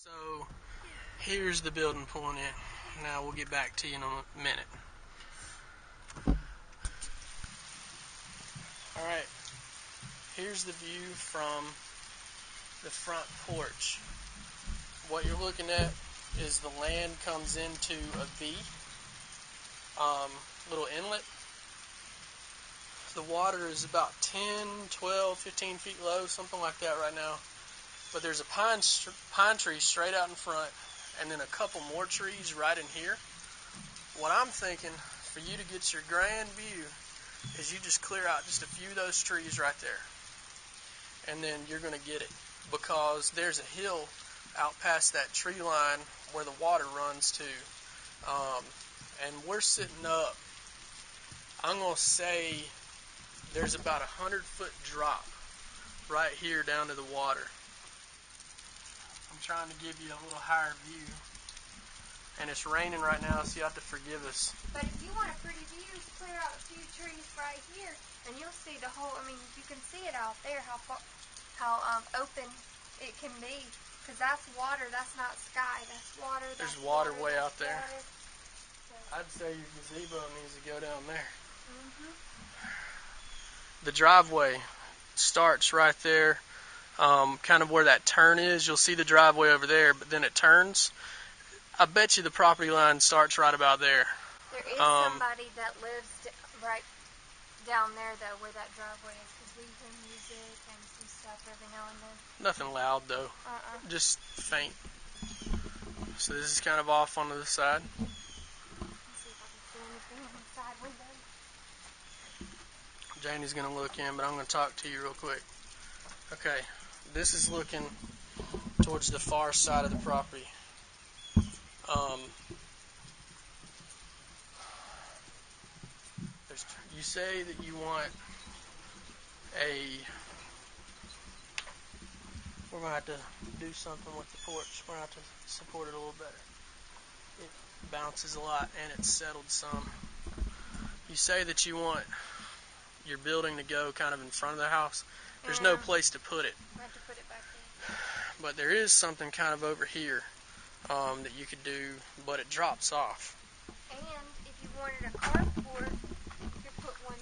So here's the building pulling in. Now we'll get back to you in a minute. Alright, here's the view from the front porch. What you're looking at is the land comes into a V, little inlet. The water is about 10, 12, 15 feet low, something like that right now. But there's a pine tree straight out in front, and then a couple more trees right in here. What I'm thinking, for you to get your grand view, is you just clear out just a few of those trees right there. And then you're going to get it. Because there's a hill out past that tree line where the water runs to. And we're sitting up, I'm going to say there's about 100-foot drop right here down to the water. I'm trying to give you a little higher view. And it's raining right now, so you have to forgive us. But if you want a pretty view, clear out a few trees right here, and you'll see the whole, you can see it out there, how open it can be. Because that's water, that's not sky, that's water. There's water way out there. So. I'd say your gazebo needs to go down there. The driveway starts right there, kind of where that turn is. You'll see the driveway over there, but then it turns. I bet you the property line starts right about there. There is somebody that lives right down there, though, where that driveway is, because we hear music and some stuff every now and then. Nothing loud, though. Just faint. So this is kind of off onto the side. Let's see if I can see anything on the side window. Janie's going to look in, but I'm going to talk to you real quick. Okay, this is looking towards the far side of the property. You say that you want we're going to have to do something with the porch. We're going to have to support it a little better. It bounces a lot and it's settled some. You say that you want your building to go kind of in front of the house. There's no place to put it. I have to put it back there. But there is something kind of over here that you could do, but it drops off. And if you wanted a carport, you could put one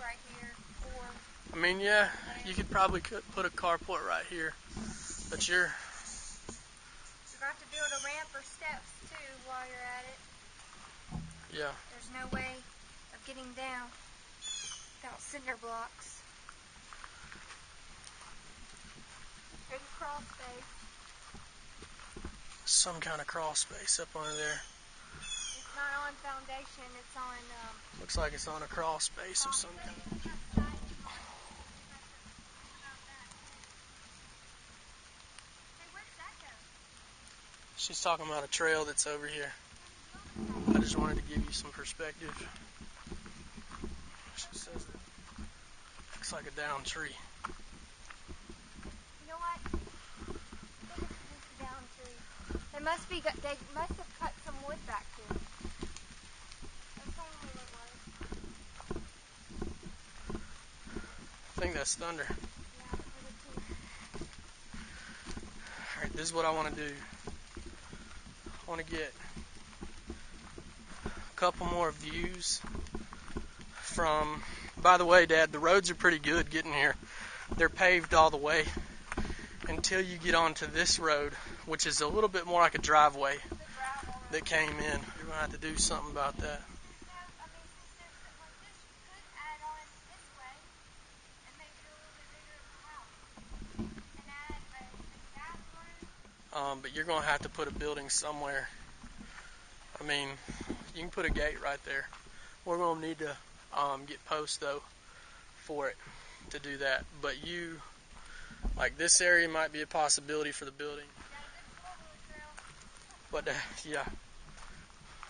right here, or... yeah, you could probably put a carport right here, but you're got to build a ramp or steps, too, while you're at it. Yeah. There's no way of getting down without cinder blocks. There's a crawl space. Some kind of crawl space up under there. It's not on foundation, it's on... Looks like it's on a crawl space of some kind. Hey, where'd that go? She's talking about a trail that's over here. I just wanted to give you some perspective. She says it looks like a downed tree. You know what? I think it's a downed tree. They must have cut some wood back here. That's probably what it was. I think that's thunder. Yeah, I did too. Alright, this is what I want to do. I want to get a couple more views from... By the way, Dad, the roads are pretty good getting here. They're paved all the way until you get onto this road, which is a little bit more like a driveway that came in. You're going to have to do something about that. But you're going to have to put a building somewhere. You can put a gate right there. We're going to need to get posts, though, for it to do that. But this area might be a possibility for the building. But, yeah.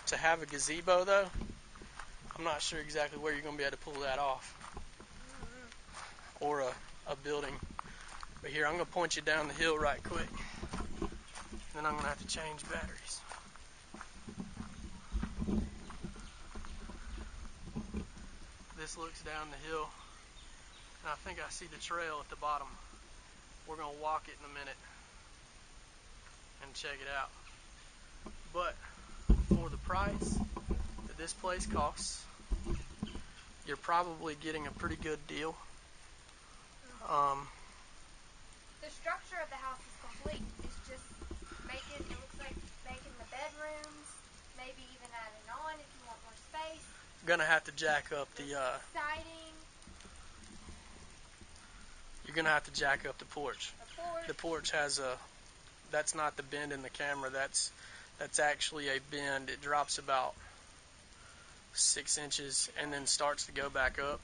To have a gazebo, though, I'm not sure exactly where you're going to be able to pull that off. Or a building. But here, I'm going to point you down the hill right quick. Then I'm going to have to change batteries. This looks down the hill, and I think I see the trail at the bottom. We're going to walk it in a minute. check it out. But for the price that this place costs, you're probably getting a pretty good deal. The structure of the house is complete. It's just it looks like making the bedrooms, maybe even adding on if you want more space. Gonna have to jack up the siding. You're gonna have to jack up the porch. The porch has that's not the bend in the camera, that's actually a bend. It drops about 6 inches and then starts to go back up.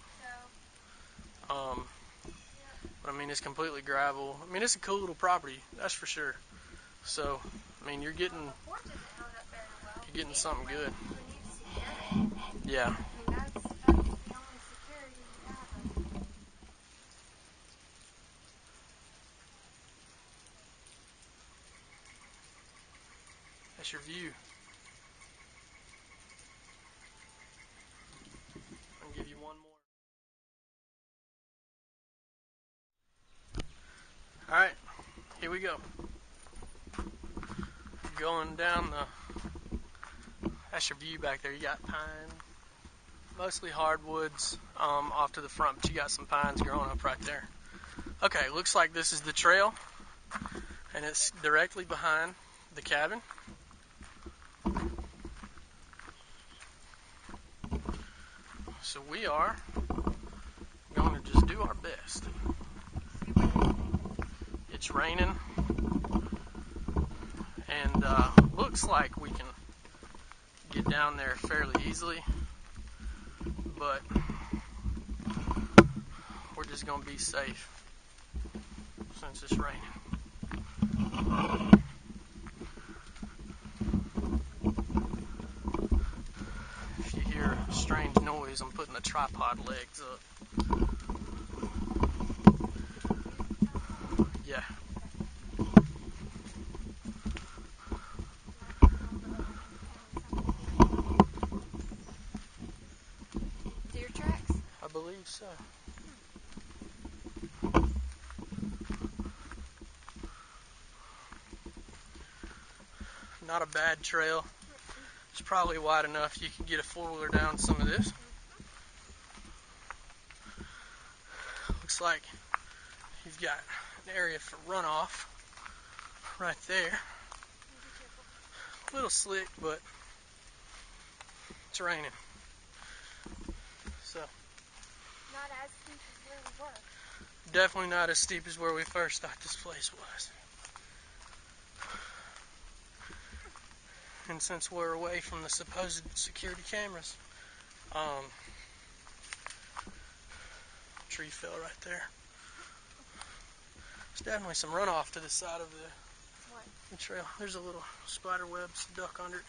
But I mean, it's completely gravel. I mean, it's a cool little property, that's for sure. So, I mean, you're getting the porch isn't held up very well. You're getting something good. Who needs security? Yeah. I mean, that's the only security you have right there. That's your view. I'll give you one more. Alright, here we go. Going down that's your view back there. You got pine, mostly hardwoods off to the front, but you got some pines growing up right there. Okay, looks like this is the trail, and it's directly behind the cabin. So we are going to just do our best. It's raining, and looks like we can get down there fairly easily, but we're just going to be safe since it's raining. If you hear a strange noise, I'm putting the tripod legs up. Yeah. Deer tracks? I believe so. Not a bad trail. It's probably wide enough you can get a four-wheeler down some of this. Looks like you've got an area for runoff right there. A little slick, but it's raining. So Not as steep as where we were. definitely not as steep as where we first thought this place was. And since we're away from the supposed security cameras, tree fell right there. There's definitely some runoff to the side of the trail. There's a little spider web stuck under it.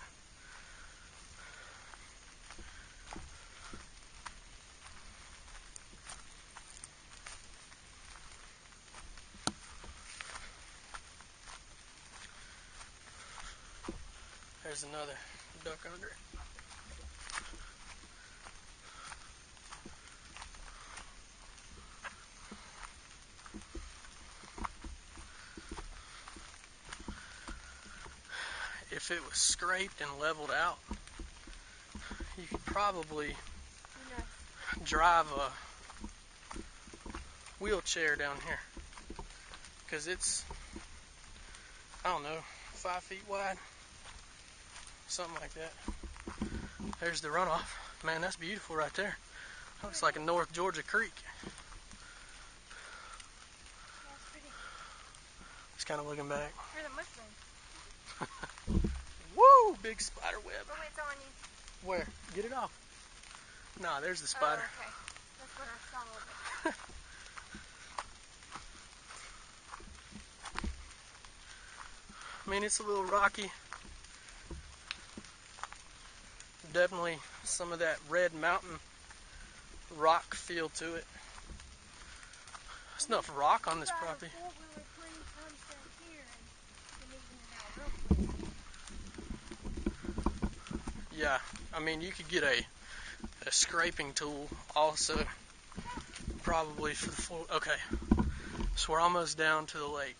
There's another duck under it. If it was scraped and leveled out, you could probably drive a wheelchair down here. Because it's, I don't know, 5 feet wide. Something like that. There's the runoff. Man, that's beautiful right there. That looks like a North Georgia creek. That's pretty. Just kind of looking back. Where's the mushroom? Woo! Big spider web. Oh, it's on you. Where? Get it off. Nah, there's the spider. Oh, okay. That's what I saw a little bit. I mean, it's a little rocky. Definitely some of that red mountain rock feel to it. There's enough rock on this property. Yeah, I mean, you could get a scraping tool also, probably for the floor. Okay, so we're almost down to the lake.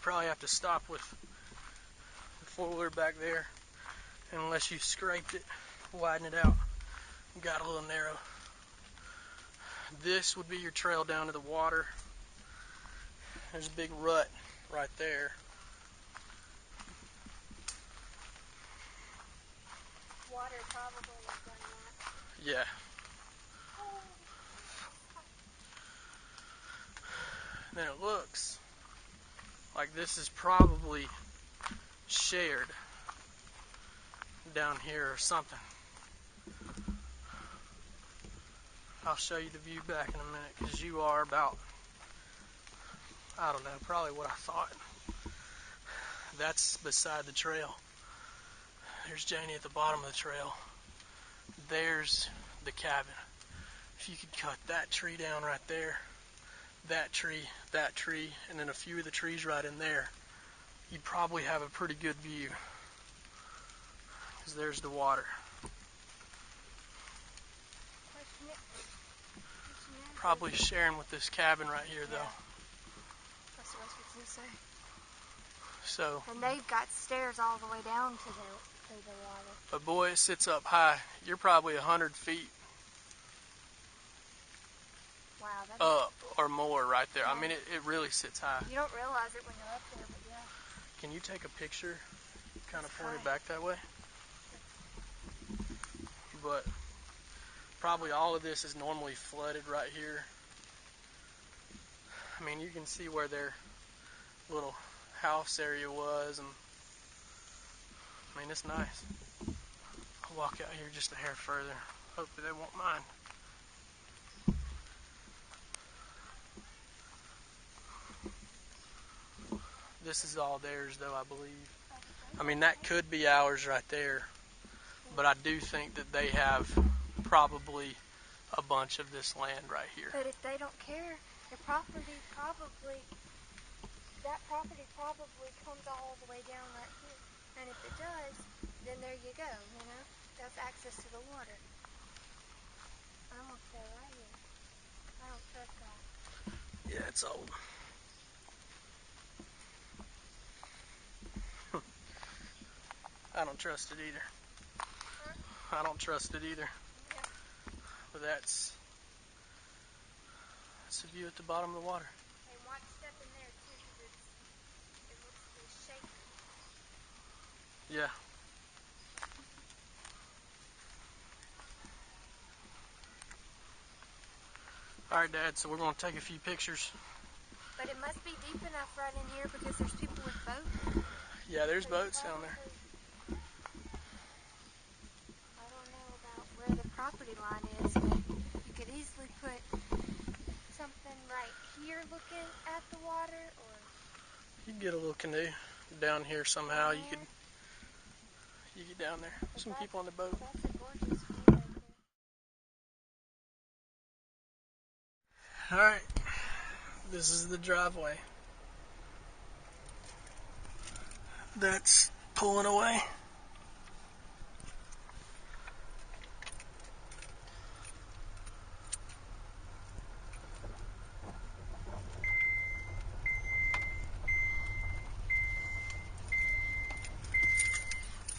probably have to stop with the four-wheeler back there, unless you scraped it, widen it out, and got a little narrow. This would be your trail down to the water. There's a big rut right there. Water probably has done that. Yeah. Then it looks like this is probably shared down here or something. I'll show you the view back in a minute, because you are about, I don't know, probably what I thought. That's beside the trail. There's Janie at the bottom of the trail. There's the cabin. If you could cut that tree down right there, that tree, and then a few of the trees right in there, you'd probably have a pretty good view. Because there's the water. Probably sharing with this cabin right here, though. That's what I was going to say. So, and they've got stairs all the way down to the water. But boy, it sits up high. You're probably 100 feet up or more right there. I mean, it really sits high. You don't realize it when you're up there, but yeah. Can you take a picture, kind of point it back that way? But probably all of this is normally flooded right here. I mean, you can see where their little house area was, and I mean, it's nice. I'll walk out here just a hair further. Hopefully they won't mind. This is all theirs, though, I believe. I mean, that could be ours right there, but I do think that they have probably a bunch of this land right here. But if they don't care, that property probably comes all the way down right here. And if it does, then there you go, you know? That's access to the water. I'm going to stay right here. I don't trust that. Yeah, it's old. I don't trust it either. I don't trust it either. Yeah. But that's the view at the bottom of the water. Hey, watch step in there too, because it looks to be shaky. Yeah. Alright, Dad, so we're going to take a few pictures. But it must be deep enough right in here because there's people with boats. Yeah, there's boats down there. I don't know about where the property line is, but you could easily put something right here looking at the water, or You can get a little canoe down here somehow. You could get down there. Some people on the boat. That's a gorgeous view right there. Alright, this is the driveway. That's pulling away.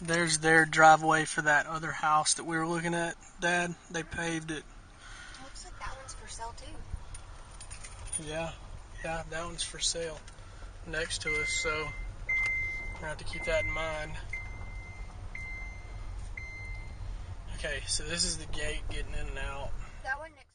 There's their driveway for that other house that we were looking at, Dad. They paved it. Looks like that one's for sale too. Yeah, that one's for sale next to us, so we're going to have to keep that in mind. Okay, so this is the gate getting in and out. That one next